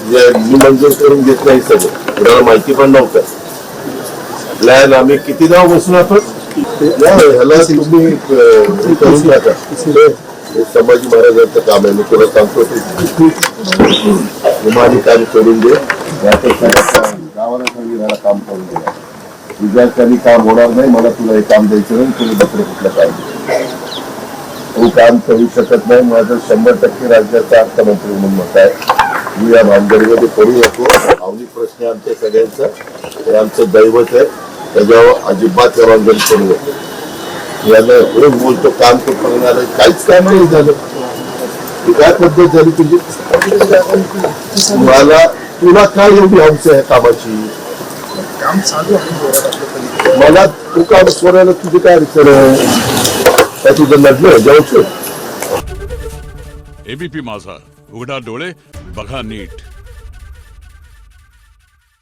मी मंजूर करून घेतलं हे सगळं, कुणाला माहिती पण नव्हतं. प्लॅन आम्ही किती नाव बसून आपण ह्याला तुम्ही करून टाका. हे संभाजी महाराजांचं काम आहे. मी तुला सांगतो ते विमानी काम करून दे. गावाला सांगितलं काम करून दे. विद्यार्थ्यांनी काम होणार नाही. मला तुला हे काम द्यायचं नाही. तुम्ही दुसरं कुठलं काम तू काम करू शकत नाही. माझं 100% राज्याचा अर्थमंत्री म्हणून मत आहे. मी या भानगडीमध्ये पडू नको. भावनिक प्रश्न आमच्या सगळ्यांचा, हे आमचं दैवत आहे. त्याच्यावर अजिबात जबाबदारी पडू नको. याला रोज बोलतो काम तो करून आलं, काहीच काम नाही झालं. ही काय पद्धत झाली तुझी? तुला काय एवढी हौस आहे कामाची? काम चालू आहे. मला तू काम सोडायला तुझी काय अडचण आहे? काय तुझं लग्न जाऊच? एबीपी माझा, उघडा डोळे बघा नीट.